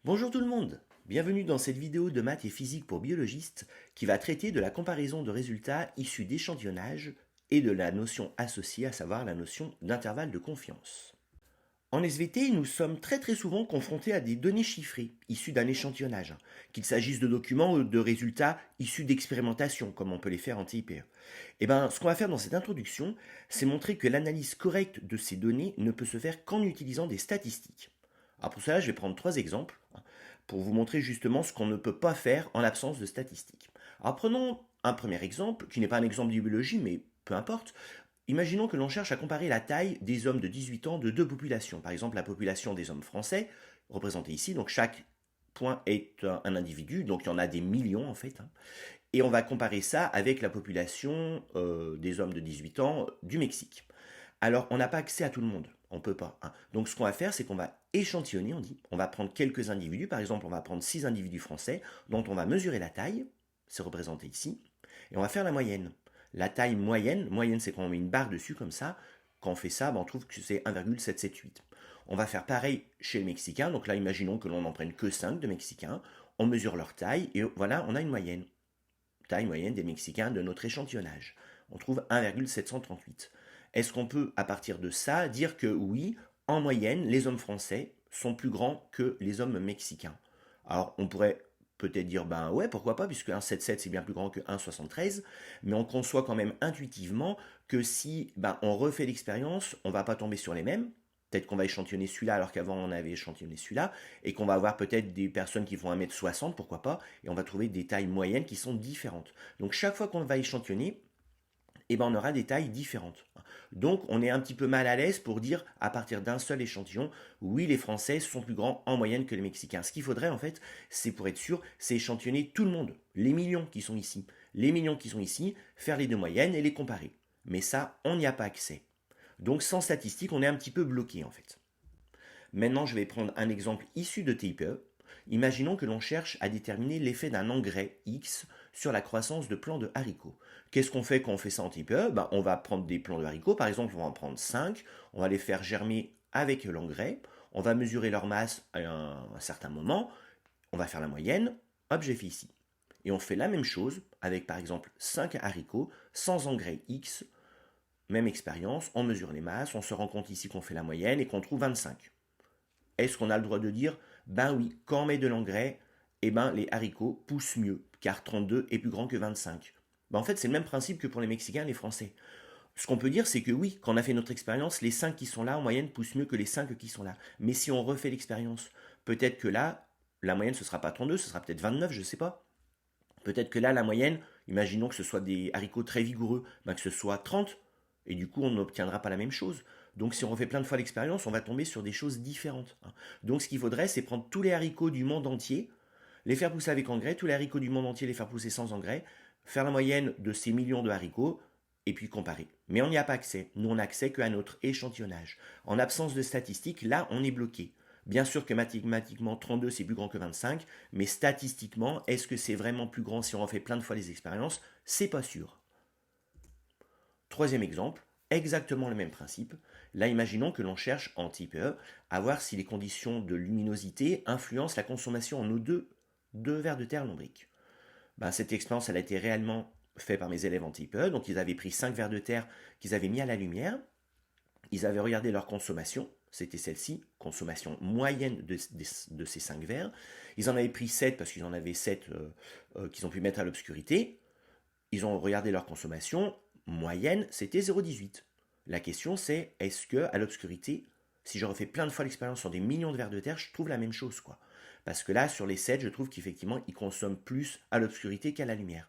Bonjour tout le monde, bienvenue dans cette vidéo de maths et physique pour biologistes qui va traiter de la comparaison de résultats issus d'échantillonnage et de la notion associée, à savoir la notion d'intervalle de confiance. En SVT, nous sommes très souvent confrontés à des données chiffrées issues d'un échantillonnage, qu'il s'agisse de documents ou de résultats issus d'expérimentations, comme on peut les faire en TIPE. Et bien, ce qu'on va faire dans cette introduction, c'est montrer que l'analyse correcte de ces données ne peut se faire qu'en utilisant des statistiques. Alors pour cela, je vais prendre trois exemples pour vous montrer justement ce qu'on ne peut pas faire en l'absence de statistiques. Alors prenons un premier exemple, qui n'est pas un exemple de biologie, mais peu importe. Imaginons que l'on cherche à comparer la taille des hommes de 18 ans de deux populations. Par exemple, la population des hommes français, représentée ici, donc chaque point est un individu, donc il y en a des millions en fait. Et on va comparer ça avec la population des hommes de 18 ans du Mexique. Alors, on n'a pas accès à tout le monde. On ne peut pas. Donc, ce qu'on va faire, c'est qu'on va échantillonner, on dit. On va prendre quelques individus. Par exemple, on va prendre 6 individus français dont on va mesurer la taille. C'est représenté ici. Et on va faire la moyenne. La taille moyenne, c'est quand on met une barre dessus comme ça. Quand on fait ça, on trouve que c'est 1,778. On va faire pareil chez les Mexicains. Donc là, imaginons que l'on n'en prenne que 5 de Mexicains. On mesure leur taille et voilà, on a une moyenne. Taille moyenne des Mexicains de notre échantillonnage. On trouve 1,738. Est-ce qu'on peut, à partir de ça, dire que oui, en moyenne, les hommes français sont plus grands que les hommes mexicains? Alors, on pourrait peut-être dire, ben ouais, pourquoi pas, puisque 1,77 c'est bien plus grand que 1,73, mais on conçoit quand même intuitivement que si on refait l'expérience, on va pas tomber sur les mêmes. Peut-être qu'on va échantillonner celui-là alors qu'avant on avait échantillonné celui-là, et qu'on va avoir peut-être des personnes qui font 1,60 m, pourquoi pas, et on va trouver des tailles moyennes qui sont différentes. Donc chaque fois qu'on va échantillonner, on aura des tailles différentes. Donc on est un petit peu mal à l'aise pour dire à partir d'un seul échantillon, oui les Français sont plus grands en moyenne que les Mexicains. Ce qu'il faudrait en fait, c'est pour être sûr, c'est échantillonner tout le monde, les millions qui sont ici. Les millions qui sont ici, faire les deux moyennes et les comparer. Mais ça, on n'y a pas accès. Donc sans statistiques, on est un petit peu bloqué en fait. Maintenant, je vais prendre un exemple issu de TIPE. Imaginons que l'on cherche à déterminer l'effet d'un engrais X sur la croissance de plants de haricots. Qu'est-ce qu'on fait quand on fait ça en TIPE? On va prendre des plants de haricots, par exemple, on va en prendre 5, on va les faire germer avec l'engrais, on va mesurer leur masse à un certain moment, on va faire la moyenne, hop, j'ai fait ici. Et on fait la même chose avec, par exemple, 5 haricots sans engrais X, même expérience, on mesure les masses, on se rend compte ici qu'on fait la moyenne et qu'on trouve 25. Est-ce qu'on a le droit de dire, ben oui, quand on met de l'engrais, les haricots poussent mieux, car 32 est plus grand que 25. En fait, c'est le même principe que pour les Mexicains et les Français. Ce qu'on peut dire, c'est que oui, quand on a fait notre expérience, les 5 qui sont là, en moyenne, poussent mieux que les 5 qui sont là. Mais si on refait l'expérience, peut-être que là, la moyenne, ce sera pas 32, ce sera peut-être 29, je ne sais pas. Peut-être que là, la moyenne, imaginons que ce soit des haricots très vigoureux, que ce soit 30, et du coup, on n'obtiendra pas la même chose. Donc, si on refait plein de fois l'expérience, on va tomber sur des choses différentes. Donc, ce qu'il faudrait, c'est prendre tous les haricots du monde entier, les faire pousser avec engrais, tous les haricots du monde entier, les faire pousser sans engrais, faire la moyenne de ces millions de haricots, et puis comparer. Mais on n'y a pas accès. Nous, on n'a accès qu'à notre échantillonnage. En absence de statistiques, là, on est bloqué. Bien sûr que mathématiquement, 32 c'est plus grand que 25, mais statistiquement, est-ce que c'est vraiment plus grand si on refait plein de fois les expériences? C'est pas sûr. Troisième exemple, exactement le même principe. Là, imaginons que l'on cherche en TIPE à voir si les conditions de luminosité influencent la consommation en O2 de vers de terre lombrique. Cette expérience, elle a été réellement faite par mes élèves en TIPE. Donc, ils avaient pris 5 vers de terre qu'ils avaient mis à la lumière. Ils avaient regardé leur consommation, c'était celle-ci, consommation moyenne de ces 5 verres. Ils en avaient pris 7 parce qu'ils en avaient 7 qu'ils ont pu mettre à l'obscurité. Ils ont regardé leur consommation, moyenne, c'était 0,18. La question c'est, est-ce que à l'obscurité, si je refais plein de fois l'expérience sur des millions de vers de terre, je trouve la même chose quoi? Parce que là, sur les 7, je trouve qu'effectivement, ils consomment plus à l'obscurité qu'à la lumière.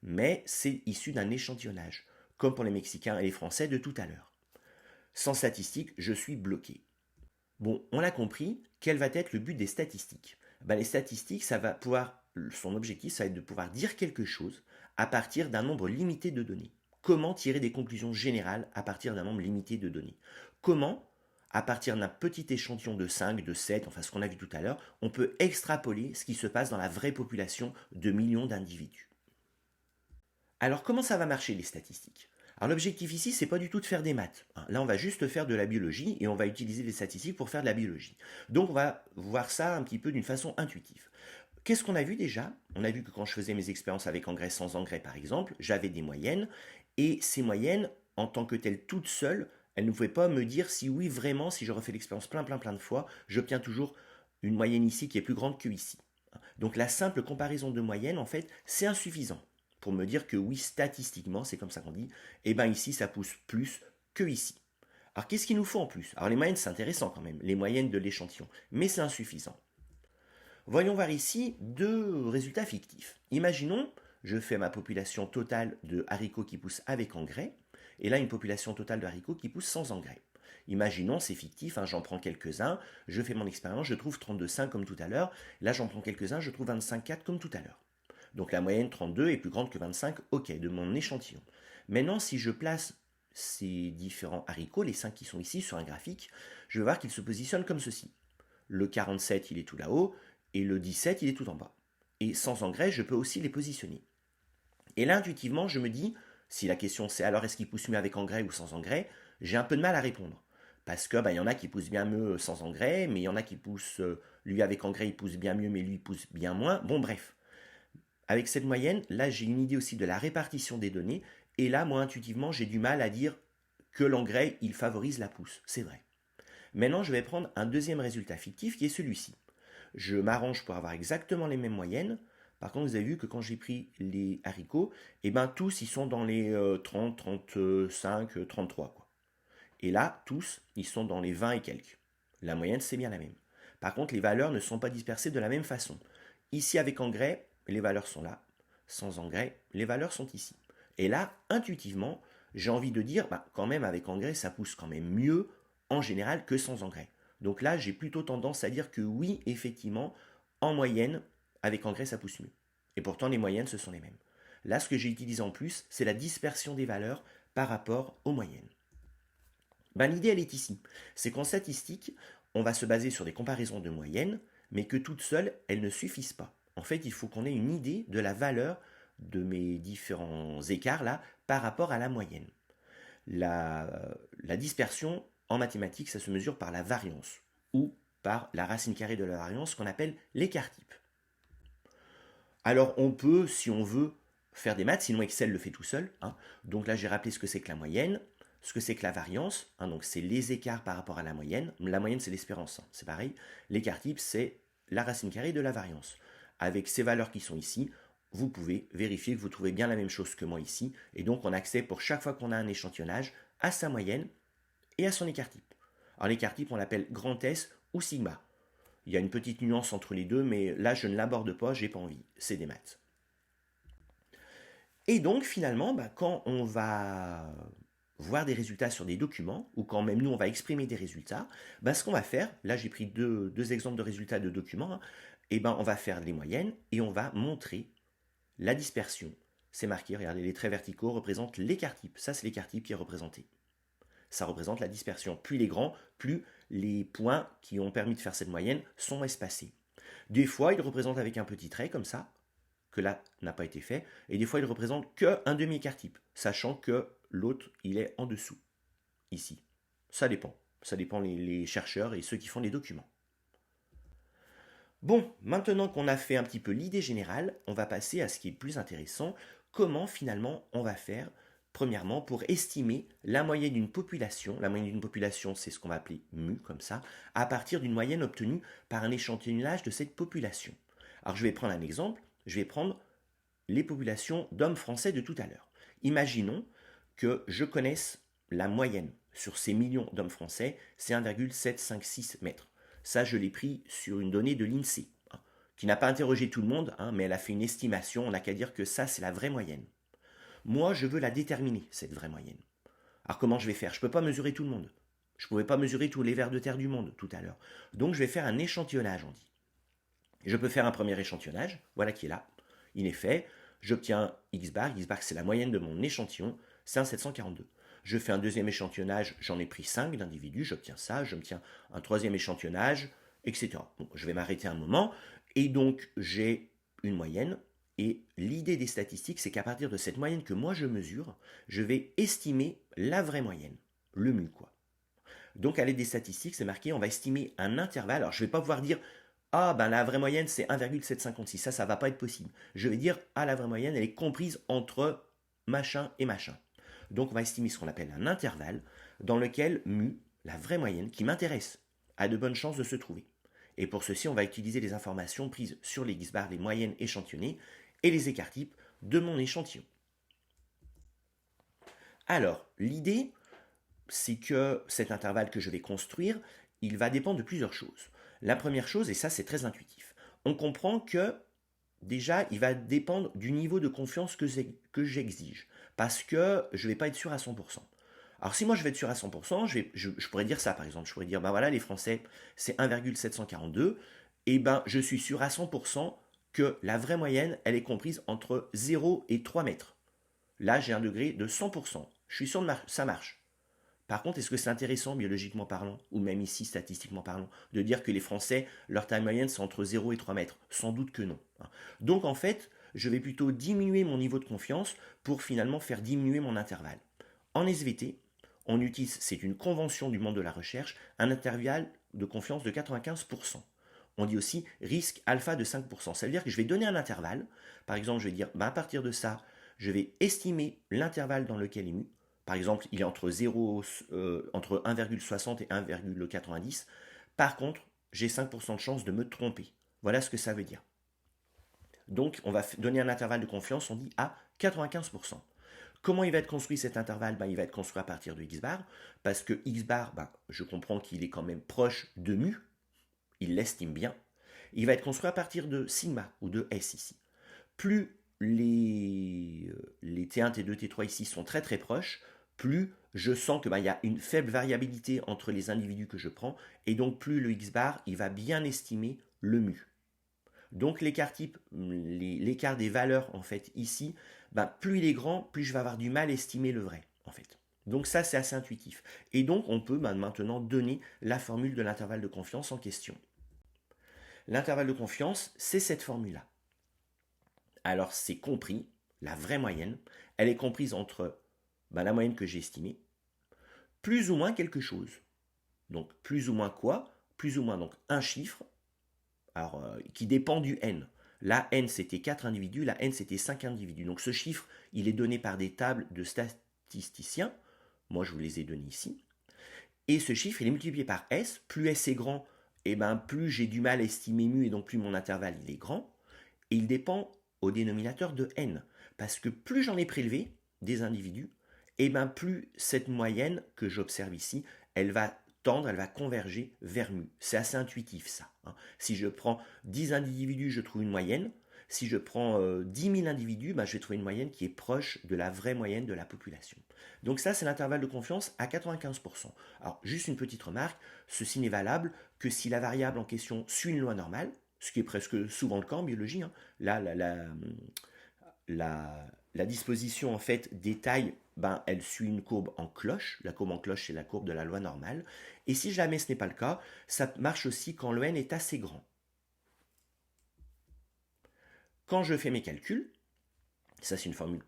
Mais c'est issu d'un échantillonnage, comme pour les Mexicains et les Français de tout à l'heure. Sans statistiques, je suis bloqué. Bon, on l'a compris, quel va être le but des statistiques? Les statistiques, son objectif, ça va être de pouvoir dire quelque chose à partir d'un nombre limité de données. Comment tirer des conclusions générales à partir d'un nombre limité de données? Comment, à partir d'un petit échantillon de 5, de 7, enfin ce qu'on a vu tout à l'heure, on peut extrapoler ce qui se passe dans la vraie population de millions d'individus? Alors comment ça va marcher les statistiques? Alors l'objectif ici, c'est pas du tout de faire des maths, hein. Là, on va juste faire de la biologie et on va utiliser les statistiques pour faire de la biologie. Donc on va voir ça un petit peu d'une façon intuitive. Qu'est-ce qu'on a vu déjà? On a vu que quand je faisais mes expériences avec engrais, sans engrais par exemple, j'avais des moyennes, et ces moyennes, en tant que telles toutes seules, elles ne pouvaient pas me dire si oui, vraiment, si je refais l'expérience plein de fois, j'obtiens toujours une moyenne ici qui est plus grande que ici. Donc la simple comparaison de moyenne, en fait, c'est insuffisant pour me dire que oui, statistiquement, c'est comme ça qu'on dit, et bien ici, ça pousse plus que ici. Alors qu'est-ce qu'il nous faut en plus? Alors les moyennes, c'est intéressant quand même, les moyennes de l'échantillon, mais c'est insuffisant. Voyons voir ici deux résultats fictifs. Imaginons, je fais ma population totale de haricots qui poussent avec engrais, et là une population totale de haricots qui poussent sans engrais. Imaginons, c'est fictif, hein, j'en prends quelques-uns, je fais mon expérience, je trouve 32,5 comme tout à l'heure, là j'en prends quelques-uns, je trouve 25,4 comme tout à l'heure. Donc la moyenne 32 est plus grande que 25, ok, de mon échantillon. Maintenant, si je place ces différents haricots, les 5 qui sont ici sur un graphique, je vais voir qu'ils se positionnent comme ceci. Le 47, il est tout là-haut, et le 17, il est tout en bas. Et sans engrais, je peux aussi les positionner. Et là, intuitivement, je me dis, si la question c'est alors est-ce qu'il pousse mieux avec engrais ou sans engrais, j'ai un peu de mal à répondre. Parce que y en a qui poussent bien mieux sans engrais, mais il y en a qui poussent, lui avec engrais, il pousse bien mieux, mais lui il pousse bien moins. Bon, bref. Avec cette moyenne, là, j'ai une idée aussi de la répartition des données. Et là, moi, intuitivement, j'ai du mal à dire que l'engrais, il favorise la pousse. C'est vrai. Maintenant, je vais prendre un deuxième résultat fictif qui est celui-ci. Je m'arrange pour avoir exactement les mêmes moyennes. Par contre, vous avez vu que quand j'ai pris les haricots, eh ben, tous ils sont dans les 30, 35, 33. Quoi. Et là, tous, ils sont dans les 20 et quelques. La moyenne, c'est bien la même. Par contre, les valeurs ne sont pas dispersées de la même façon. Ici, avec engrais, les valeurs sont là. Sans engrais, les valeurs sont ici. Et là, intuitivement, j'ai envie de dire, quand même, avec engrais, ça pousse quand même mieux en général que sans engrais. Donc là, j'ai plutôt tendance à dire que oui, effectivement, en moyenne, avec engrais, ça pousse mieux. Et pourtant, les moyennes, ce sont les mêmes. Là, ce que j'ai utilisé en plus, c'est la dispersion des valeurs par rapport aux moyennes. L'idée, elle est ici. C'est qu'en statistique, on va se baser sur des comparaisons de moyennes, mais que toutes seules, elles ne suffisent pas. En fait, il faut qu'on ait une idée de la valeur de mes différents écarts là par rapport à la moyenne. La dispersion en mathématiques, ça se mesure par la variance ou par la racine carrée de la variance qu'on appelle l'écart type. Alors on peut, si on veut, faire des maths, sinon Excel le fait tout seul. Hein. Donc là, j'ai rappelé ce que c'est que la moyenne, ce que c'est que la variance. Hein, donc c'est les écarts par rapport à la moyenne. La moyenne, c'est l'espérance, hein, c'est pareil. L'écart type, c'est la racine carrée de la variance. Avec ces valeurs qui sont ici, vous pouvez vérifier que vous trouvez bien la même chose que moi ici. Et donc on a accès pour chaque fois qu'on a un échantillonnage à sa moyenne et à son écart type. Alors l'écart type, on l'appelle grand S ou sigma. Il y a une petite nuance entre les deux, mais là je ne l'aborde pas, j'ai pas envie. C'est des maths. Et donc finalement, quand on va voir des résultats sur des documents, ou quand même nous on va exprimer des résultats, ce qu'on va faire, là j'ai pris deux exemples de résultats de documents, hein, et on va faire les moyennes et on va montrer la dispersion. C'est marqué, regardez, les traits verticaux représentent l'écart type. Ça, c'est l'écart type qui est représenté. Ça représente la dispersion. Plus il est grand, plus les points qui ont permis de faire cette moyenne sont espacés. Des fois, il représente avec un petit trait comme ça, que là n'a pas été fait, et des fois, il représente qu'un demi-écart type, sachant que l'autre, il est en dessous, ici. Ça dépend. Ça dépend les chercheurs et ceux qui font les documents. Bon, maintenant qu'on a fait un petit peu l'idée générale, on va passer à ce qui est le plus intéressant, comment finalement on va faire, premièrement, pour estimer la moyenne d'une population. La moyenne d'une population, c'est ce qu'on va appeler mu, comme ça, à partir d'une moyenne obtenue par un échantillonnage de cette population. Alors je vais prendre un exemple, je vais prendre les populations d'hommes français de tout à l'heure. Imaginons que je connaisse la moyenne sur ces millions d'hommes français, c'est 1,756 mètres. Ça, je l'ai pris sur une donnée de l'INSEE, hein, qui n'a pas interrogé tout le monde, hein, mais elle a fait une estimation, on n'a qu'à dire que ça, c'est la vraie moyenne. Moi, je veux la déterminer, cette vraie moyenne. Alors comment je vais faire? Je ne peux pas mesurer tout le monde. Je ne pouvais pas mesurer tous les vers de terre du monde tout à l'heure. Donc je vais faire un échantillonnage, on dit. Je peux faire un premier échantillonnage, voilà qui est là. Il est fait, j'obtiens X bar c'est la moyenne de mon échantillon, c'est un 742. Je fais un deuxième échantillonnage, j'en ai pris 5 d'individus, j'obtiens ça, j'obtiens un troisième échantillonnage, etc. Bon, je vais m'arrêter un moment, et donc j'ai une moyenne, Et l'idée des statistiques, c'est qu'à partir de cette moyenne que moi je mesure, je vais estimer la vraie moyenne, le mu quoi. Donc à l'aide des statistiques, c'est marqué, on va estimer un intervalle. Alors je ne vais pas pouvoir dire, ah ben la vraie moyenne c'est 1,756, ça ne va pas être possible. Je vais dire, ah la vraie moyenne elle est comprise entre machin et machin. Donc on va estimer ce qu'on appelle un intervalle dans lequel mu, la vraie moyenne qui m'intéresse, a de bonnes chances de se trouver. Et pour ceci, on va utiliser les informations prises sur les X-bars, les moyennes échantillonnées et les écarts-types de mon échantillon. Alors, l'idée, c'est que cet intervalle que je vais construire, il va dépendre de plusieurs choses. La première chose, et ça c'est très intuitif, on comprend que déjà, il va dépendre du niveau de confiance que j'exige, parce que je ne vais pas être sûr à 100%. Alors si moi je vais être sûr à 100%, je pourrais dire ça par exemple, je pourrais dire, ben voilà, les Français, c'est 1,742, et ben je suis sûr à 100% que la vraie moyenne, elle est comprise entre 0 et 3 mètres. Là, j'ai un degré de 100%. Je suis sûr que ça marche. Par contre, est-ce que c'est intéressant, biologiquement parlant, ou même ici, statistiquement parlant, de dire que les Français, leur taille moyenne, c'est entre 0 et 3 mètres? Sans doute que non. Donc, en fait, je vais plutôt diminuer mon niveau de confiance pour finalement faire diminuer mon intervalle. En SVT, on utilise, c'est une convention du monde de la recherche, un intervalle de confiance de 95%. On dit aussi risque alpha de 5%. Ça veut dire que je vais donner un intervalle. Par exemple, je vais dire, à partir de ça, je vais estimer l'intervalle dans lequel est mu. Par exemple, il est entre 1,60 et 1,90. Par contre, j'ai 5% de chance de me tromper. Voilà ce que ça veut dire. Donc, on va donner un intervalle de confiance, on dit à 95%. Comment il va être construit cet intervalle? Il va être construit à partir de x bar, parce que x bar, je comprends qu'il est quand même proche de mu, il l'estime bien. Il va être construit à partir de sigma, ou de S ici. Plus les T1, T2, T3 ici sont très très proches, plus je sens qu'il y a une faible variabilité entre les individus que je prends, et donc plus le x bar il va bien estimer le mu. Donc l'écart type, l'écart des valeurs en fait ici, plus il est grand, plus je vais avoir du mal à estimer le vrai en fait. Donc ça c'est assez intuitif. Et donc on peut maintenant donner la formule de l'intervalle de confiance en question. L'intervalle de confiance, c'est cette formule-là. Alors c'est compris, la vraie moyenne, elle est comprise entre la moyenne que j'ai estimée, plus ou moins quelque chose. Donc plus ou moins quoi? Plus ou moins donc un chiffre, alors, qui dépend du n. La n c'était 4 individus, la n c'était 5 individus. Donc ce chiffre, il est donné par des tables de statisticiens. Moi je vous les ai donnés ici. Et ce chiffre, il est multiplié par s. Plus s est grand, plus j'ai du mal à estimer mu et donc plus mon intervalle il est grand. Et il dépend au dénominateur de n. Parce que plus j'en ai prélevé des individus, plus cette moyenne que j'observe ici, elle va tendre, elle va converger vers mu. C'est assez intuitif ça. Si je prends 10 individus, je trouve une moyenne. Si je prends 10 000 individus, je vais trouver une moyenne qui est proche de la vraie moyenne de la population. Donc ça, c'est l'intervalle de confiance à 95%. Alors, juste une petite remarque, ceci n'est valable que si la variable en question suit une loi normale, ce qui est presque souvent le cas en biologie. Là, la disposition en fait des tailles, elle suit une courbe en cloche. La courbe en cloche, c'est la courbe de la loi normale. Et si jamais ce n'est pas le cas, ça marche aussi quand le n est assez grand. Quand je fais mes calculs, ça c'est une formule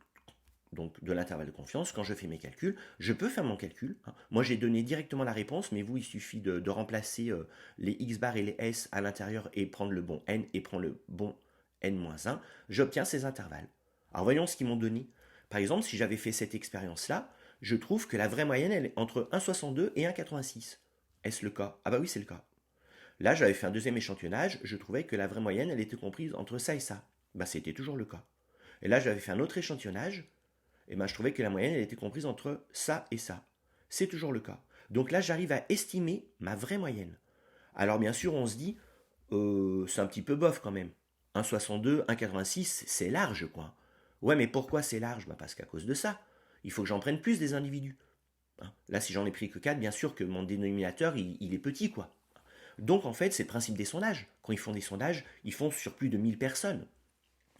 donc de l'intervalle de confiance, quand je fais mes calculs, je peux faire mon calcul. Moi j'ai donné directement la réponse, mais vous il suffit de remplacer les x bar et les s à l'intérieur et prendre le bon n et prendre le bon n-1. J'obtiens ces intervalles. Alors voyons ce qu'ils m'ont donné. Par exemple, si j'avais fait cette expérience-là, je trouve que la vraie moyenne elle est entre 1,62 et 1,86. Est-ce le cas? Ah bah oui, c'est le cas. Là, j'avais fait un deuxième échantillonnage, je trouvais que la vraie moyenne, elle était comprise entre ça et ça. C'était toujours le cas. Et là, j'avais fait un autre échantillonnage, et je trouvais que la moyenne, elle était comprise entre ça et ça. C'est toujours le cas. Donc là, j'arrive à estimer ma vraie moyenne. Alors bien sûr, on se dit, c'est un petit peu bof quand même. 1,62, 1,86, c'est large, quoi. Ouais, mais pourquoi c'est large? Parce qu'à cause de ça. Il faut que j'en prenne plus des individus. Là, si j'en ai pris que 4, bien sûr que mon dénominateur, il est petit, quoi. Donc, en fait, c'est le principe des sondages. Quand ils font des sondages, ils font sur plus de 1000 personnes.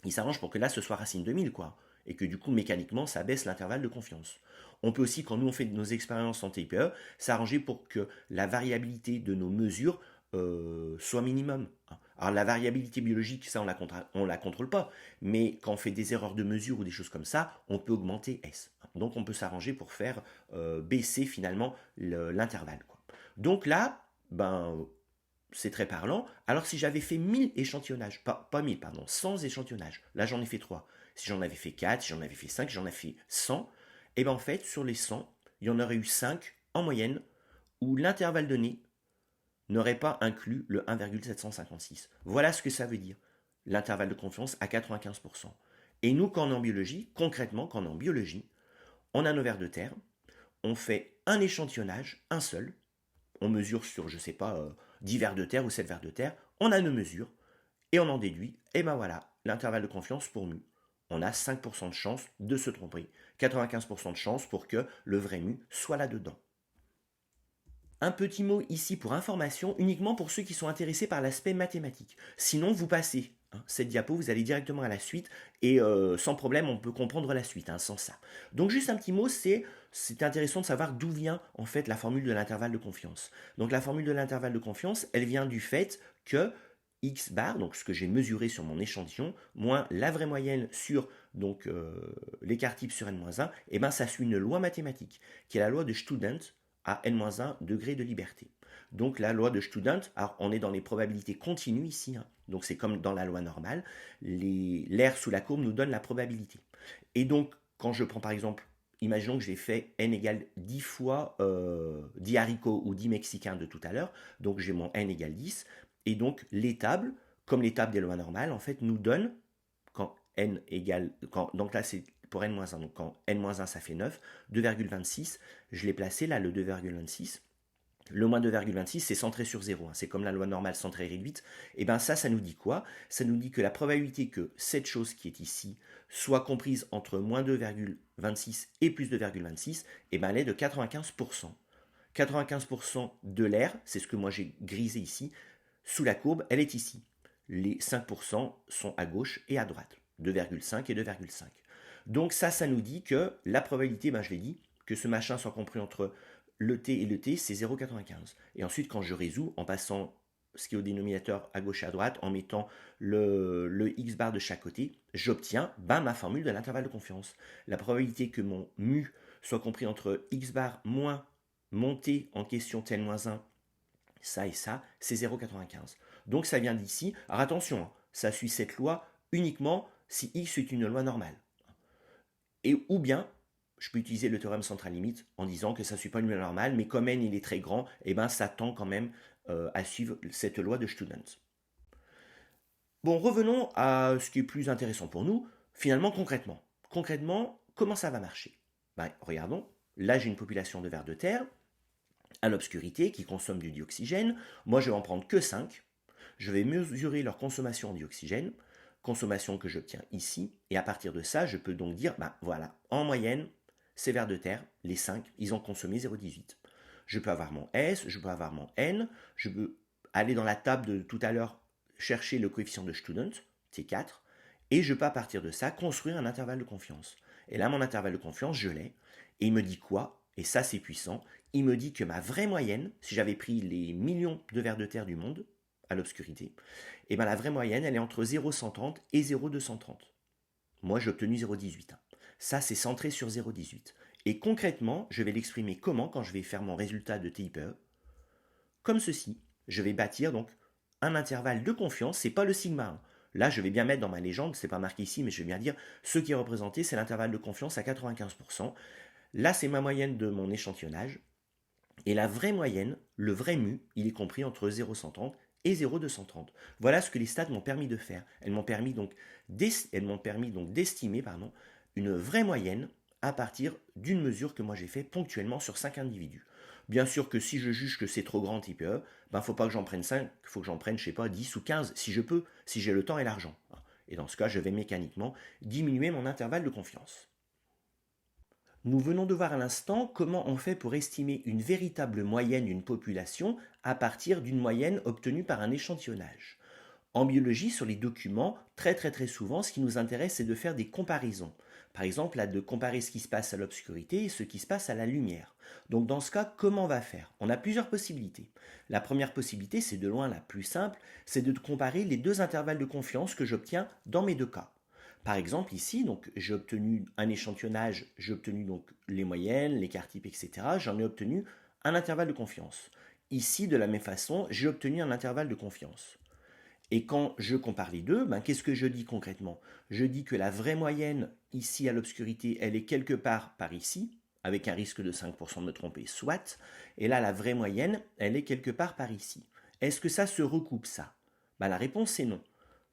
Ils s'arrangent pour que là, ce soit racine de 1000, quoi. Et que du coup, mécaniquement, ça baisse l'intervalle de confiance. On peut aussi, quand nous on fait nos expériences en TIPE, s'arranger pour que la variabilité de nos mesures soit minimum. Alors la variabilité biologique, ça on la contrôle pas, mais quand on fait des erreurs de mesure ou des choses comme ça, on peut augmenter S. Donc on peut s'arranger pour faire baisser finalement l'intervalle, quoi. Donc là, ben, c'est très parlant. Alors si j'avais fait 1000 échantillonnages, pas 1000, pardon, 100 échantillonnages, là j'en ai fait 3. Si j'en avais fait 4, si j'en avais fait 5, si j'en ai fait 100, et bien en fait, sur les 100, il y en aurait eu 5 en moyenne où l'intervalle donné n'aurait pas inclus le 1,756. Voilà ce que ça veut dire, l'intervalle de confiance à 95%. Et nous, quand on est en biologie, concrètement, quand on est en biologie, on a nos vers de terre, on fait un échantillonnage, un seul, on mesure sur, je sais pas, 10 vers de terre ou 7 vers de terre, on a nos mesures, et on en déduit, et ben voilà, l'intervalle de confiance pour mu. On a 5% de chance de se tromper, 95% de chance pour que le vrai mu soit là-dedans. Un petit mot ici pour information, uniquement pour ceux qui sont intéressés par l'aspect mathématique. Sinon, vous passez cette diapo, vous allez directement à la suite, et sans problème, on peut comprendre la suite, sans ça. Donc juste un petit mot, c'est intéressant de savoir d'où vient en fait la formule de l'intervalle de confiance. Donc la formule de l'intervalle de confiance, elle vient du fait que x bar, donc ce que j'ai mesuré sur mon échantillon, moins la vraie moyenne sur donc l'écart type sur n-1, et ben ça suit une loi mathématique, qui est la loi de Student à n-1 degré de liberté. Donc la loi de Student, alors on est dans les probabilités continues ici, donc c'est comme dans la loi normale, l'air sous la courbe nous donne la probabilité. Et donc quand je prends par exemple, imaginons que j'ai fait n égale 10 fois 10 haricots ou 10 mexicains de tout à l'heure, donc j'ai mon n égale 10, et donc les tables, comme les tables des lois normales, en fait nous donnent, quand n égale, donc là c'est pour n-1, donc quand n-1 ça fait 9, 2,26, je l'ai placé là, le 2,26. Le moins 2,26, c'est centré sur 0, c'est comme la loi normale centrée réduite. Et bien ça nous dit quoi? Ça nous dit que la probabilité que cette chose qui est ici soit comprise entre moins 2,26 et plus 2,26, et ben elle est de 95%. 95% de l'air, c'est ce que moi j'ai grisé ici, sous la courbe, elle est ici. Les 5% sont à gauche et à droite, 2,5 et 2,5. Donc ça nous dit que la probabilité, je l'ai dit, que ce machin soit compris entre le t et le t, c'est 0,95. Et ensuite, quand je résous, en passant ce qui est au dénominateur à gauche et à droite, en mettant le x bar de chaque côté, j'obtiens ma formule de l'intervalle de confiance. La probabilité que mon mu soit compris entre x bar moins mon t en question t-1, ça et ça, c'est 0,95. Donc ça vient d'ici. Alors attention, ça suit cette loi uniquement si x est une loi normale. Et ou bien, je peux utiliser le théorème central limite en disant que ça ne suit pas une loi normale, mais comme n il est très grand, et ça tend quand même à suivre cette loi de Student. Bon, revenons à ce qui est plus intéressant pour nous, finalement concrètement. Concrètement, comment ça va marcher? Regardons, là j'ai une population de vers de terre, à l'obscurité, qui consomment du dioxygène. Moi je vais en prendre que 5. Je vais mesurer leur consommation en dioxygène, consommation que j'obtiens ici, et à partir de ça, je peux donc dire, voilà, en moyenne, ces vers de terre, les 5, ils ont consommé 0,18. Je peux avoir mon S, je peux avoir mon N, je peux aller dans la table de tout à l'heure, chercher le coefficient de Student, T4, et je peux à partir de ça construire un intervalle de confiance. Et là, mon intervalle de confiance, je l'ai, et il me dit quoi? Et ça, c'est puissant. Il me dit que ma vraie moyenne, si j'avais pris les millions de vers de terre du monde, à l'obscurité, et la vraie moyenne, elle est entre 0,130 et 0,230. Moi, j'ai obtenu 0,18. Ça, c'est centré sur 0,18. Et concrètement, je vais l'exprimer comment quand je vais faire mon résultat de TIPE? Comme ceci. Je vais bâtir donc un intervalle de confiance, c'est pas le sigma. Là, je vais bien mettre dans ma légende, c'est pas marqué ici, mais je vais bien dire ce qui est représenté, c'est l'intervalle de confiance à 95%. Là, c'est ma moyenne de mon échantillonnage. Et la vraie moyenne, le vrai mu, il est compris entre 0,130 et 0,230. Voilà ce que les stats m'ont permis de faire. Elles m'ont permis donc d'estimer une vraie moyenne à partir d'une mesure que moi j'ai fait ponctuellement sur 5 individus. Bien sûr que si je juge que c'est trop grand TPE, il ne faut pas que j'en prenne 5, il faut que j'en prenne, 10 ou 15 si je peux, si j'ai le temps et l'argent. Et dans ce cas, je vais mécaniquement diminuer mon intervalle de confiance. Nous venons de voir à l'instant comment on fait pour estimer une véritable moyenne d'une population à partir d'une moyenne obtenue par un échantillonnage. En biologie, sur les documents, très souvent, ce qui nous intéresse, c'est de faire des comparaisons. Par exemple, là, de comparer ce qui se passe à l'obscurité et ce qui se passe à la lumière. Donc dans ce cas, comment on va faire? On a plusieurs possibilités. La première possibilité, c'est de loin la plus simple, c'est de comparer les deux intervalles de confiance que j'obtiens dans mes deux cas. Par exemple, ici, donc j'ai obtenu un échantillonnage, j'ai obtenu donc les moyennes, l'écart type, etc. J'en ai obtenu un intervalle de confiance. Ici, de la même façon, j'ai obtenu un intervalle de confiance. Et quand je compare les deux, ben, qu'est-ce que je dis concrètement? Je dis que la vraie moyenne, ici à l'obscurité, elle est quelque part par ici, avec un risque de 5% de me tromper, soit. Et là, la vraie moyenne, elle est quelque part par ici. Est-ce que ça se recoupe, ça? Ben, la réponse est non.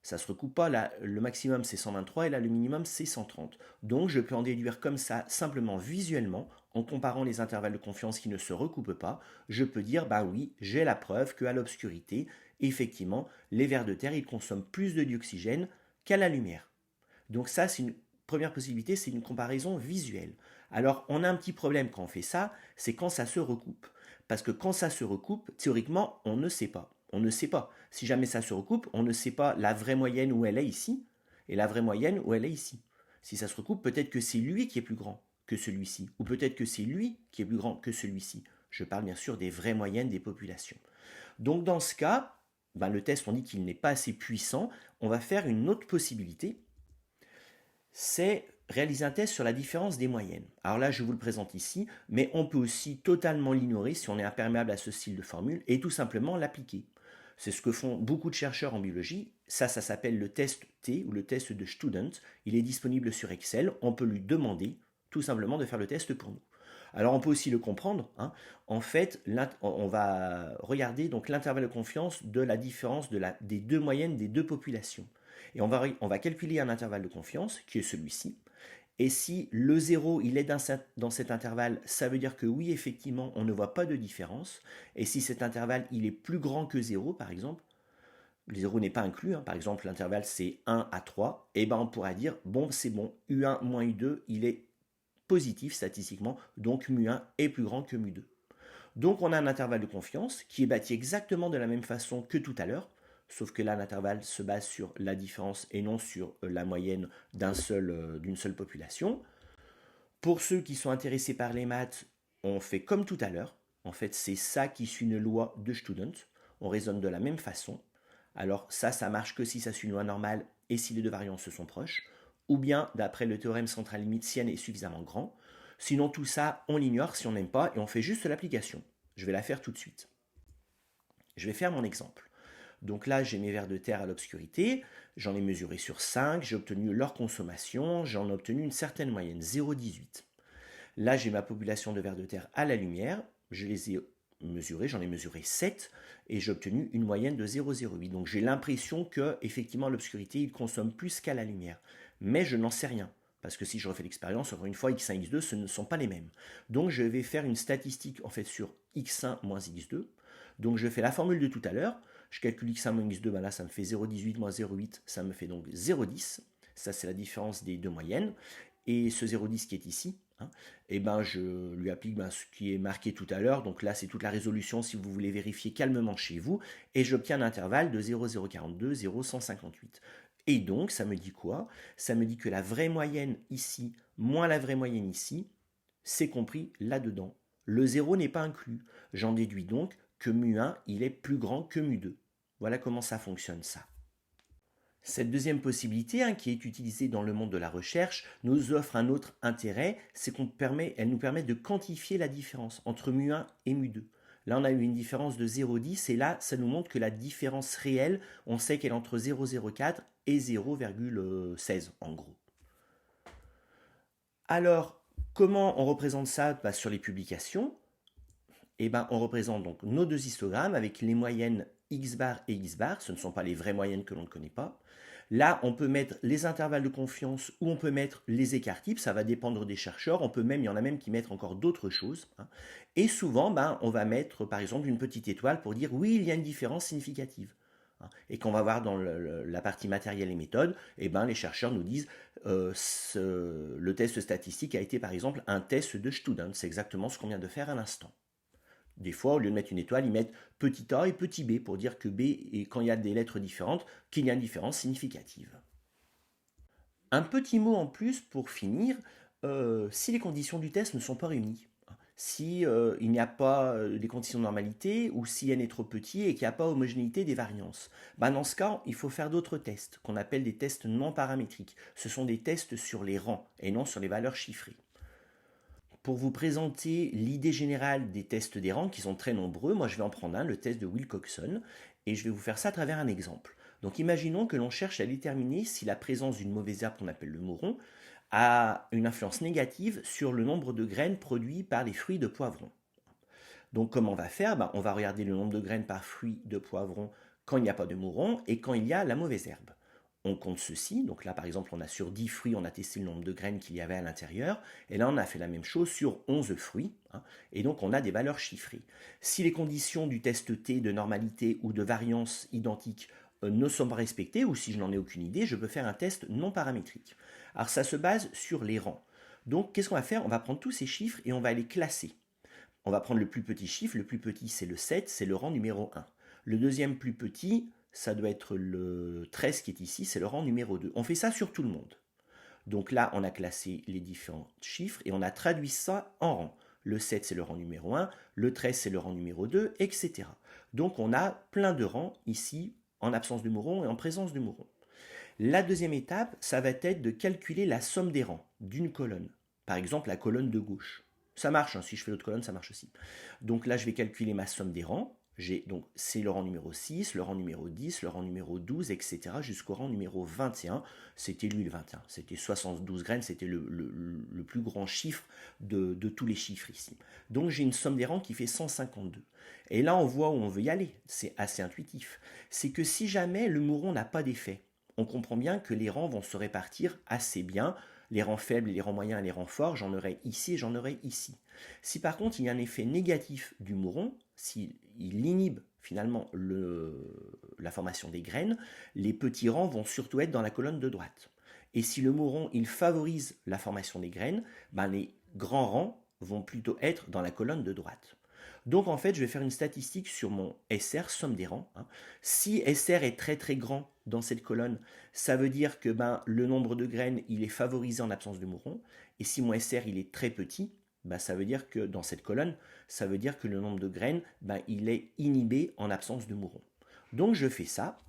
Ça ne se recoupe pas, là, le maximum c'est 123 et là le minimum c'est 130. Donc je peux en déduire comme ça, simplement visuellement, en comparant les intervalles de confiance qui ne se recoupent pas, je peux dire, bah oui, j'ai la preuve qu'à l'obscurité, effectivement, les vers de terre, ils consomment plus de dioxygène qu'à la lumière. Donc ça, c'est une première possibilité, c'est une comparaison visuelle. Alors on a un petit problème quand on fait ça, c'est quand ça se recoupe. Parce que quand ça se recoupe, théoriquement, on ne sait pas. On ne sait pas. Si jamais ça se recoupe, on ne sait pas la vraie moyenne où elle est ici et la vraie moyenne où elle est ici. Si ça se recoupe, peut-être que c'est lui qui est plus grand que celui-ci, ou peut-être que c'est lui qui est plus grand que celui-ci. Je parle bien sûr des vraies moyennes des populations. Donc dans ce cas, ben, le test on dit qu'il n'est pas assez puissant. On va faire une autre possibilité, c'est réaliser un test sur la différence des moyennes. Alors là, je vous le présente ici, mais on peut aussi totalement l'ignorer si on est imperméable à ce style de formule et tout simplement l'appliquer. C'est ce que font beaucoup de chercheurs en biologie. Ça s'appelle le test T ou le test de Student. Il est disponible sur Excel. On peut lui demander tout simplement de faire le test pour nous. Alors on peut aussi le comprendre. Hein. En fait, on va regarder donc l'intervalle de confiance de la différence des deux moyennes des deux populations. Et on va calculer un intervalle de confiance qui est celui-ci. Et si le 0 il est dans cet intervalle, ça veut dire que oui, effectivement, on ne voit pas de différence. Et si cet intervalle il est plus grand que 0, par exemple, le 0 n'est pas inclus, hein, par exemple l'intervalle c'est 1 à 3, et ben on pourra dire, bon c'est bon, U1 moins U2, il est positif statistiquement, donc mu1 est plus grand que mu2. Donc on a un intervalle de confiance qui est bâti exactement de la même façon que tout à l'heure, sauf que là l'intervalle se base sur la différence et non sur la moyenne d'une seule population. Pour ceux qui sont intéressés par les maths, on fait comme tout à l'heure. En fait, c'est ça qui suit une loi de Student. On raisonne de la même façon. Alors ça marche que si ça suit une loi normale et si les deux variances se sont proches, ou bien d'après le théorème central limite si n est suffisamment grand. Sinon tout ça, on l'ignore si on n'aime pas et on fait juste l'application. Je vais la faire tout de suite. Je vais faire mon exemple. Donc là, j'ai mes vers de terre à l'obscurité, j'en ai mesuré sur 5, j'ai obtenu leur consommation, j'en ai obtenu une certaine moyenne, 0,18. Là, j'ai ma population de vers de terre à la lumière, je les ai mesurés, j'en ai mesuré 7, et j'ai obtenu une moyenne de 0,08. Donc j'ai l'impression que, effectivement, l'obscurité, il consomme plus qu'à la lumière. Mais je n'en sais rien. Parce que si je refais l'expérience, encore une fois, x1, x2, ce ne sont pas les mêmes. Donc je vais faire une statistique en fait sur x1 moins x2. Donc je fais la formule de tout à l'heure. Je calcule x1 moins x2, ben là ça me fait 0,18 moins 0,8, ça me fait donc 0,10. Ça c'est la différence des deux moyennes. Et ce 0,10 qui est ici, hein, et ben je lui applique ce qui est marqué tout à l'heure. Donc là c'est toute la résolution si vous voulez vérifier calmement chez vous. Et j'obtiens un intervalle de 0,042, 0,158. Et donc, ça me dit quoi? Ça me dit que la vraie moyenne ici, moins la vraie moyenne ici, c'est compris là-dedans. Le 0 n'est pas inclus. J'en déduis donc que mu1, il est plus grand que mu2. Voilà comment ça fonctionne, ça. Cette deuxième possibilité, qui est utilisée dans le monde de la recherche, nous offre un autre intérêt, c'est qu'elle nous permet de quantifier la différence entre mu1 et mu2. Là, on a eu une différence de 0,10 et là, ça nous montre que la différence réelle, on sait qu'elle est entre 0,04 et 0,16 en gros. Alors, comment on représente ça sur les publications? On représente donc nos deux histogrammes avec les moyennes x bar et x bar. Ce ne sont pas les vraies moyennes que l'on ne connaît pas. Là, on peut mettre les intervalles de confiance ou on peut mettre les écarts types. Ça va dépendre des chercheurs. Il y en a même qui mettent encore d'autres choses. Et souvent, on va mettre par exemple une petite étoile pour dire oui, il y a une différence significative. Et qu'on va voir dans la partie matériel et méthode, les chercheurs nous disent le test statistique a été par exemple un test de Student. C'est exactement ce qu'on vient de faire à l'instant. Des fois, au lieu de mettre une étoile, ils mettent petit a et petit b pour dire que b, et quand il y a des lettres différentes, qu'il y a une différence significative. Un petit mot en plus pour finir, si les conditions du test ne sont pas réunies, si il n'y a pas des conditions de normalité ou si n est trop petit et qu'il n'y a pas homogénéité des variances. Ben dans ce cas, il faut faire d'autres tests qu'on appelle des tests non paramétriques. Ce sont des tests sur les rangs et non sur les valeurs chiffrées. Pour vous présenter l'idée générale des tests des rangs, qui sont très nombreux, moi je vais en prendre un, le test de Wilcoxon, et je vais vous faire ça à travers un exemple. Donc imaginons que l'on cherche à déterminer si la présence d'une mauvaise herbe qu'on appelle le mouron a une influence négative sur le nombre de graines produits par les fruits de poivron. Donc comment on va faire? On va regarder le nombre de graines par fruit de poivron quand il n'y a pas de mouron et quand il y a la mauvaise herbe. On compte ceci, donc là par exemple on a sur 10 fruits, on a testé le nombre de graines qu'il y avait à l'intérieur, et là on a fait la même chose sur 11 fruits, et donc on a des valeurs chiffrées. Si les conditions du test T de normalité ou de variance identique ne sont pas respectées, ou si je n'en ai aucune idée, je peux faire un test non paramétrique. Alors ça se base sur les rangs. Donc qu'est-ce qu'on va faire? On va prendre tous ces chiffres et on va les classer. On va prendre le plus petit chiffre, le plus petit c'est le 7, c'est le rang numéro 1. Le deuxième plus petit, ça doit être le 13 qui est ici, c'est le rang numéro 2. On fait ça sur tout le monde. Donc là, on a classé les différents chiffres et on a traduit ça en rang. Le 7, c'est le rang numéro 1, le 13, c'est le rang numéro 2, etc. Donc on a plein de rangs ici, en absence de mouron et en présence de mouron. La deuxième étape, ça va être de calculer la somme des rangs d'une colonne. Par exemple, la colonne de gauche. Ça marche, si je fais l'autre colonne, ça marche aussi. Donc là, je vais calculer ma somme des rangs. Donc c'est le rang numéro 6, le rang numéro 10, le rang numéro 12, etc. jusqu'au rang numéro 21. C'était lui le 21. C'était 72 graines, c'était le plus grand chiffre de tous les chiffres ici. Donc j'ai une somme des rangs qui fait 152. Et là, on voit où on veut y aller. C'est assez intuitif. C'est que si jamais le mouron n'a pas d'effet, on comprend bien que les rangs vont se répartir assez bien. Les rangs faibles, les rangs moyens et les rangs forts, j'en aurai ici et j'en aurai ici. Si par contre il y a un effet négatif du mouron, s'il inhibe finalement la formation des graines, les petits rangs vont surtout être dans la colonne de droite. Et si le mouron il favorise la formation des graines, les grands rangs vont plutôt être dans la colonne de droite. Donc en fait, je vais faire une statistique sur mon SR, somme des rangs. Si SR est très très grand dans cette colonne, ça veut dire que le nombre de graines, il est favorisé en absence de mouron. Et si mon SR, il est très petit, ça veut dire que dans cette colonne, ça veut dire que le nombre de graines, il est inhibé en absence de mouron. Donc je fais ça.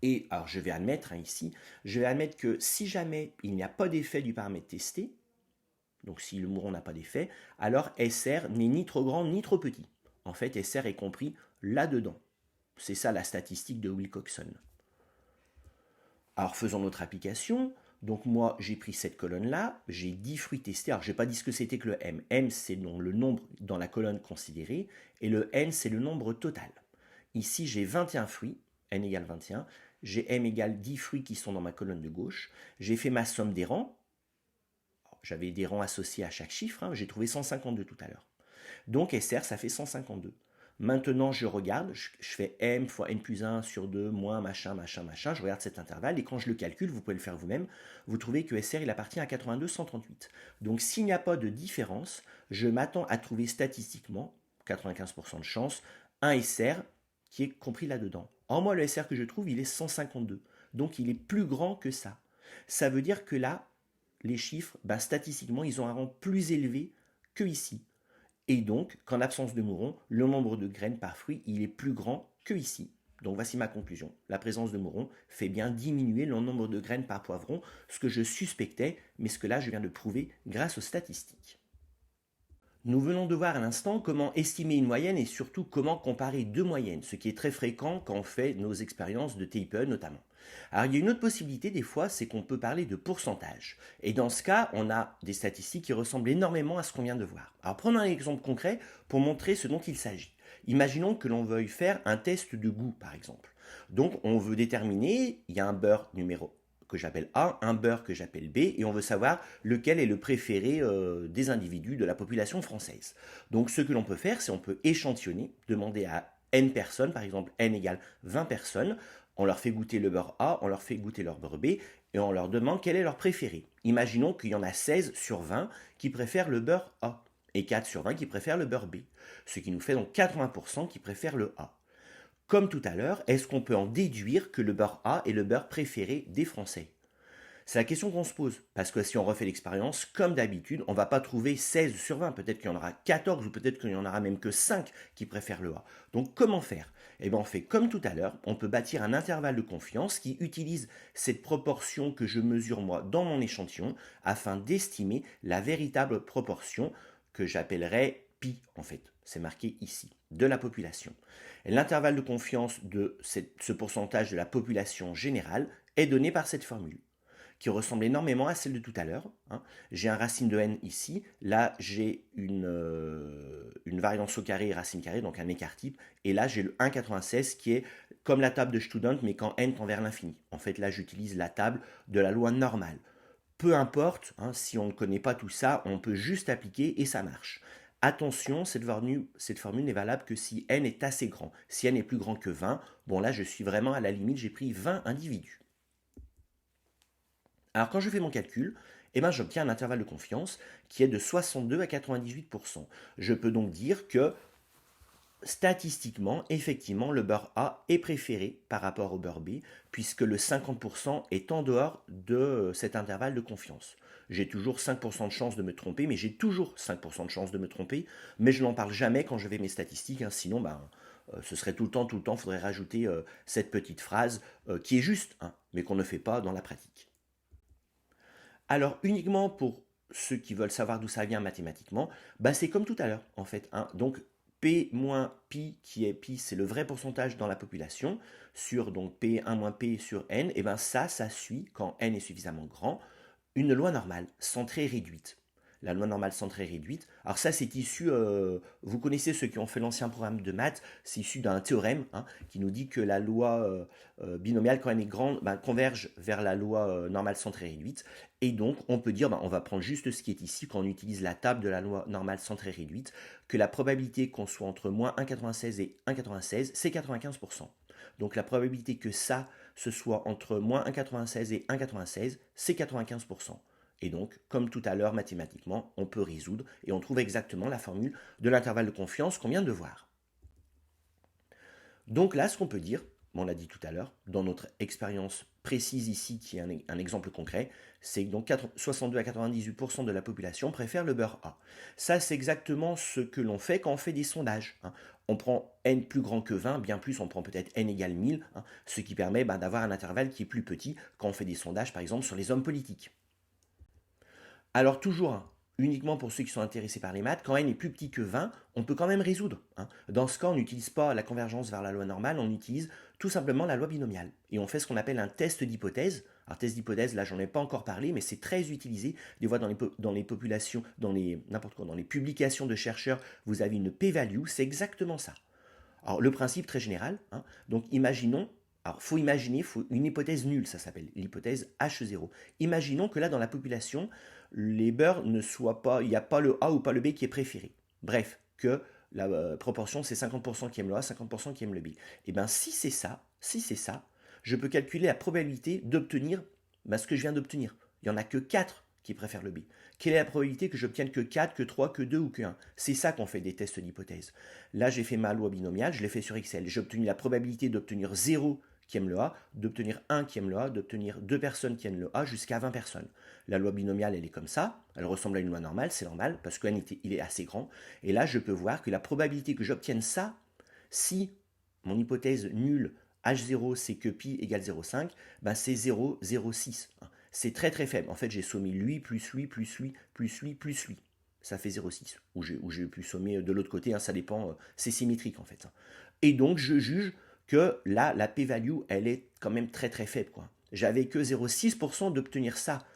Et alors je vais admettre ici, je vais admettre que si jamais il n'y a pas d'effet du paramètre testé, donc si le mouron n'a pas d'effet, alors SR n'est ni trop grand ni trop petit. En fait, SR est compris là-dedans. C'est ça la statistique de Wilcoxon. Alors faisons notre application. Donc moi, j'ai pris cette colonne-là, j'ai 10 fruits testés. Alors je n'ai pas dit ce que c'était que le M. M, c'est le nombre dans la colonne considérée, et le N, c'est le nombre total. Ici, j'ai 21 fruits, N égale 21. J'ai M égale 10 fruits qui sont dans ma colonne de gauche. J'ai fait ma somme des rangs. J'avais des rangs associés à chaque chiffre, j'ai trouvé 152 tout à l'heure. Donc SR, ça fait 152. Maintenant, je regarde, je fais M fois N plus 1 sur 2, moins machin, machin, machin, je regarde cet intervalle, et quand je le calcule, vous pouvez le faire vous-même, vous trouvez que SR, il appartient à 82, 138. Donc s'il n'y a pas de différence, je m'attends à trouver statistiquement, 95% de chance, un SR qui est compris là-dedans. Or, moi, le SR que je trouve, il est 152. Donc il est plus grand que ça. Ça veut dire que là, les chiffres, statistiquement, ils ont un rang plus élevé que ici. Et donc, qu'en absence de mouron, le nombre de graines par fruit, il est plus grand que ici. Donc voici ma conclusion. La présence de mouron fait bien diminuer le nombre de graines par poivron, ce que je suspectais, mais ce que là je viens de prouver grâce aux statistiques. Nous venons de voir à l'instant comment estimer une moyenne et surtout comment comparer deux moyennes, ce qui est très fréquent quand on fait nos expériences de TIPE notamment. Alors il y a une autre possibilité des fois, c'est qu'on peut parler de pourcentage. Et dans ce cas, on a des statistiques qui ressemblent énormément à ce qu'on vient de voir. Alors prenons un exemple concret pour montrer ce dont il s'agit. Imaginons que l'on veuille faire un test de goût par exemple. Donc on veut déterminer, il y a un beurre numéro que j'appelle A, un beurre que j'appelle B, et on veut savoir lequel est le préféré des individus de la population française. Donc ce que l'on peut faire, c'est on peut échantillonner, demander à N personnes, par exemple N égale 20 personnes, on leur fait goûter le beurre A, on leur fait goûter leur beurre B, et on leur demande quel est leur préféré. Imaginons qu'il y en a 16 sur 20 qui préfèrent le beurre A, et 4 sur 20 qui préfèrent le beurre B, ce qui nous fait donc 80% qui préfèrent le A. Comme tout à l'heure, est-ce qu'on peut en déduire que le beurre A est le beurre préféré des Français? C'est la question qu'on se pose, parce que si on refait l'expérience, comme d'habitude, on ne va pas trouver 16 sur 20, peut-être qu'il y en aura 14 ou peut-être qu'il y en aura même que 5 qui préfèrent le A. Donc comment faire? Eh bien on fait comme tout à l'heure, on peut bâtir un intervalle de confiance qui utilise cette proportion que je mesure moi dans mon échantillon afin d'estimer la véritable proportion que j'appellerais pi en fait, c'est marqué ici, de la population. Et l'intervalle de confiance de ce pourcentage de la population générale est donné par cette formule qui ressemble énormément à celle de tout à l'heure. Hein. J'ai un racine de n ici, là j'ai une variance au carré et racine carrée, donc un écart type, et là j'ai le 1,96 qui est comme la table de Student, mais quand n tend vers l'infini. En fait là j'utilise la table de la loi normale. Peu importe, hein, si on ne connaît pas tout ça, on peut juste appliquer et ça marche. Attention, cette formule n'est valable que si n est assez grand. Si n est plus grand que 20, bon là je suis vraiment à la limite, j'ai pris 20 individus. Alors quand je fais mon calcul, eh ben, j'obtiens un intervalle de confiance qui est de 62 à 98%. Je peux donc dire que statistiquement, effectivement, le beurre A est préféré par rapport au beurre B, puisque le 50% est en dehors de cet intervalle de confiance. J'ai toujours 5% de chance de me tromper, mais j'ai toujours 5% de chance de me tromper, mais je n'en parle jamais quand je fais mes statistiques, hein, sinon ce serait tout le temps, il faudrait rajouter cette petite phrase qui est juste, hein, mais qu'on ne fait pas dans la pratique. Alors uniquement pour ceux qui veulent savoir d'où ça vient mathématiquement, c'est comme tout à l'heure en fait. Hein. Donc P moins pi, qui est pi, c'est le vrai pourcentage dans la population, sur donc P1 moins P sur N, et ça suit, quand N est suffisamment grand, une loi normale, centrée réduite. La loi normale centrée réduite. Alors ça, c'est issu, vous connaissez ceux qui ont fait l'ancien programme de maths, c'est issu d'un théorème hein, qui nous dit que la loi binomiale, quand elle est grande, converge vers la loi normale centrée réduite. Et donc, on peut dire, on va prendre juste ce qui est ici, quand on utilise la table de la loi normale centrée réduite, que la probabilité qu'on soit entre moins 1,96 et 1,96, c'est 95%. Donc la probabilité que ça, ce soit entre moins 1,96 et 1,96, c'est 95%. Et donc, comme tout à l'heure, mathématiquement, on peut résoudre et on trouve exactement la formule de l'intervalle de confiance qu'on vient de voir. Donc là, ce qu'on peut dire, on l'a dit tout à l'heure, dans notre expérience précise ici, qui est un exemple concret, c'est que donc 62 à 98% de la population préfère le beurre A. Ça, c'est exactement ce que l'on fait quand on fait des sondages. Hein. On prend n plus grand que 20, bien plus, on prend peut-être n égale 1000, hein, ce qui permet d'avoir un intervalle qui est plus petit quand on fait des sondages, par exemple, sur les hommes politiques. Alors toujours, hein, uniquement pour ceux qui sont intéressés par les maths, quand n est plus petit que 20, on peut quand même résoudre. Hein. Dans ce cas, on n'utilise pas la convergence vers la loi normale, on utilise tout simplement la loi binomiale. Et on fait ce qu'on appelle un test d'hypothèse. Alors test d'hypothèse, là j'en ai pas encore parlé, mais c'est très utilisé. Des fois dans les populations, dans les publications de chercheurs, vous avez une p-value, c'est exactement ça. Alors le principe très général, hein, donc imaginons, alors faut imaginer une hypothèse nulle, ça s'appelle l'hypothèse H0. Imaginons que là dans la population, les beurs ne soient pas, il n'y a pas le A ou pas le B qui est préféré. Bref, que la proportion c'est 50% qui aiment le A, 50% qui aiment le B. Et bien si c'est ça, je peux calculer la probabilité d'obtenir ce que je viens d'obtenir. Il n'y en a que 4 qui préfèrent le B. Quelle est la probabilité que j'obtienne que 4, que 3, que 2 ou que 1? C'est ça qu'on fait des tests d'hypothèse. Là, j'ai fait ma loi binomiale, je l'ai fait sur Excel. J'ai obtenu la probabilité d'obtenir 0 qui aime le A, d'obtenir 1 qui aime le A, d'obtenir 2 personnes qui aiment le A jusqu'à 20 personnes. La loi binomiale, elle est comme ça. Elle ressemble à une loi normale, c'est normal, parce que n il est assez grand. Et là, je peux voir que la probabilité que j'obtienne ça, si mon hypothèse nulle H0 c'est que pi égale 0,5, c'est 0,06. C'est très très faible. En fait, j'ai sommé lui, plus lui, plus lui, plus lui, plus lui. Ça fait 0,6. Ou j'ai pu sommer de l'autre côté, hein, ça dépend, c'est symétrique en fait. Et donc, je juge que là, la p-value, elle est quand même très très faible. J'avais que 0,6% d'obtenir ça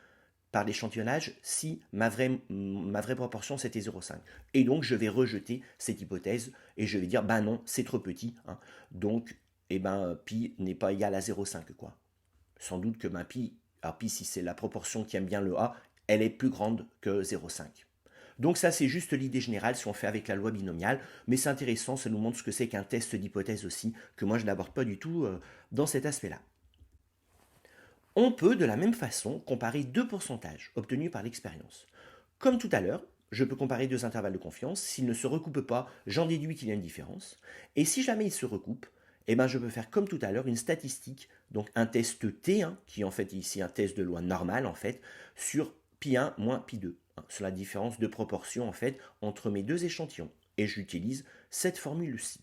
par l'échantillonnage si ma vraie proportion c'était 0,5. Et donc, je vais rejeter cette hypothèse et je vais dire, non, c'est trop petit. Hein. Donc, pi n'est pas égal à 0,5. Sans doute que pi, alors pi si c'est la proportion qui aime bien le A, elle est plus grande que 0,5. Donc ça c'est juste l'idée générale si on fait avec la loi binomiale, mais c'est intéressant, ça nous montre ce que c'est qu'un test d'hypothèse aussi, que moi je n'aborde pas du tout dans cet aspect-là. On peut de la même façon comparer deux pourcentages obtenus par l'expérience. Comme tout à l'heure, je peux comparer deux intervalles de confiance, s'ils ne se recoupent pas, j'en déduis qu'il y a une différence, et si jamais ils se recoupent, je peux faire comme tout à l'heure une statistique donc un test T, hein, qui est en fait ici un test de loi normale, en fait, sur pi1 moins pi2, hein, sur la différence de proportion, en fait, entre mes deux échantillons. Et j'utilise cette formule-ci.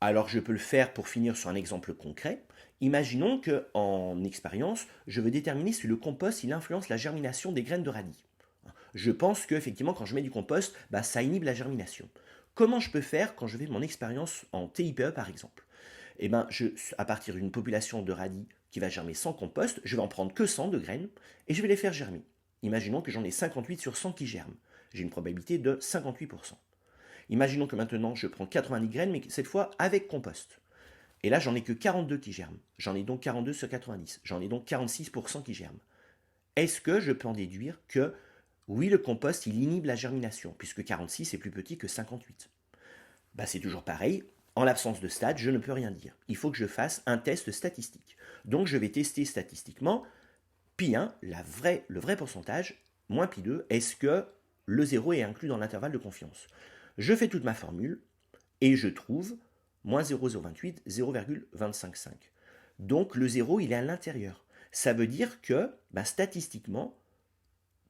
Alors je peux le faire pour finir sur un exemple concret. Imaginons qu'en expérience, je veux déterminer si le compost il influence la germination des graines de radis. Je pense qu'effectivement, quand je mets du compost, ça inhibe la germination. Comment je peux faire quand je fais mon expérience en TIPE par exemple? À partir d'une population de radis qui va germer sans compost, je vais en prendre que 100 de graines et je vais les faire germer. Imaginons que j'en ai 58 sur 100 qui germent. J'ai une probabilité de 58%. Imaginons que maintenant je prends 90 graines, mais cette fois avec compost. Et là, j'en ai que 42 qui germent. J'en ai donc 42 sur 90. J'en ai donc 46% qui germent. Est-ce que je peux en déduire que oui, le compost, il inhibe la germination, puisque 46 est plus petit que 58? C'est toujours pareil. En l'absence de stade, je ne peux rien dire. Il faut que je fasse un test statistique. Donc je vais tester statistiquement pi1, le vrai pourcentage, moins pi2, est-ce que le 0 est inclus dans l'intervalle de confiance? Je fais toute ma formule et je trouve moins 0,028, 0,255. Donc le 0, il est à l'intérieur. Ça veut dire que statistiquement,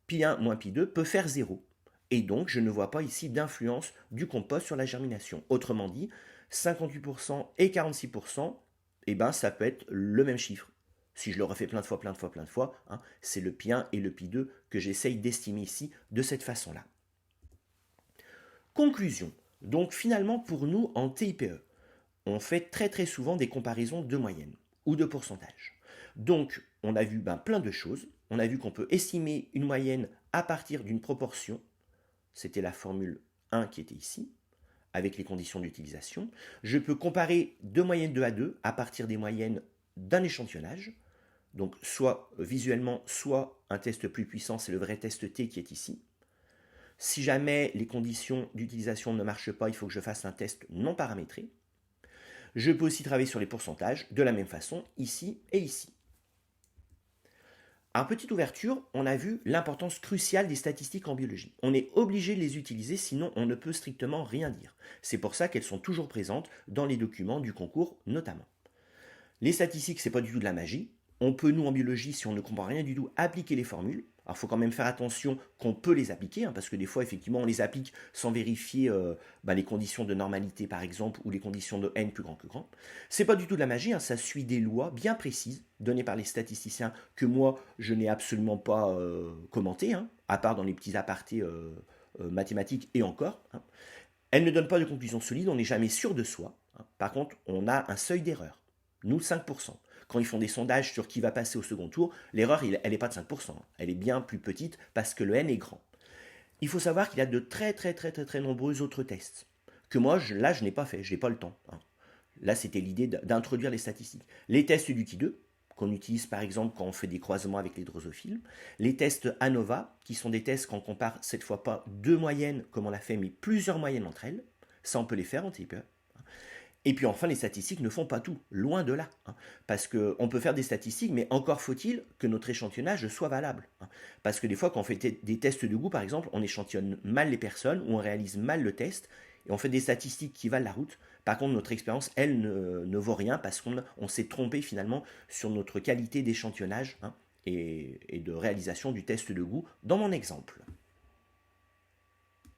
pi1 moins pi2 peut faire 0. Et donc je ne vois pas ici d'influence du compost sur la germination. Autrement dit, 58% et 46%, ça peut être le même chiffre. Si je le refais plein de fois, hein, c'est le pi1 et le pi2 que j'essaye d'estimer ici de cette façon-là. Conclusion. Donc finalement pour nous en TIPE, on fait très souvent des comparaisons de moyenne ou de pourcentage. Donc on a vu plein de choses. On a vu qu'on peut estimer une moyenne à partir d'une proportion. C'était la formule 1 qui était ici, avec les conditions d'utilisation. Je peux comparer deux moyennes 2 à 2 à partir des moyennes d'un échantillonnage. Donc soit visuellement, soit un test plus puissant, c'est le vrai test T qui est ici. Si jamais les conditions d'utilisation ne marchent pas, il faut que je fasse un test non paramétré. Je peux aussi travailler sur les pourcentages de la même façon, ici et ici. En petite ouverture, on a vu l'importance cruciale des statistiques en biologie. On est obligé de les utiliser, sinon on ne peut strictement rien dire. C'est pour ça qu'elles sont toujours présentes dans les documents du concours notamment. Les statistiques, c'est pas du tout de la magie. On peut, nous, en biologie, si on ne comprend rien du tout, appliquer les formules. Alors, il faut quand même faire attention qu'on peut les appliquer, hein, parce que des fois, effectivement, on les applique sans vérifier les conditions de normalité, par exemple, ou les conditions de n plus grand que grand. C'est pas du tout de la magie, hein, ça suit des lois bien précises, données par les statisticiens, que moi, je n'ai absolument pas commentées, hein, à part dans les petits apartés mathématiques et encore. Hein. Elles ne donnent pas de conclusion solide, on n'est jamais sûr de soi. Hein. Par contre, on a un seuil d'erreur. Nous, 5%. Quand ils font des sondages sur qui va passer au second tour, l'erreur, elle n'est pas de 5%. Elle est bien plus petite parce que le n est grand. Il faut savoir qu'il y a de très nombreux autres tests que moi, je n'ai pas fait, je n'ai pas le temps. Hein. Là, c'était l'idée d'introduire les statistiques. Les tests du Ki2, qu'on utilise par exemple quand on fait des croisements avec les drosophiles. Les tests ANOVA, qui sont des tests quand on compare cette fois pas deux moyennes comme on l'a fait, mais plusieurs moyennes entre elles. Ça, on peut les faire en TIPE. Et puis enfin, les statistiques ne font pas tout, loin de là. Hein, parce qu'on peut faire des statistiques, mais encore faut-il que notre échantillonnage soit valable. Hein, parce que des fois, quand on fait des tests de goût, par exemple, on échantillonne mal les personnes, ou on réalise mal le test, et on fait des statistiques qui valent la route. Par contre, notre expérience, elle, ne vaut rien, parce qu'on s'est trompé finalement sur notre qualité d'échantillonnage et de réalisation du test de goût, dans mon exemple.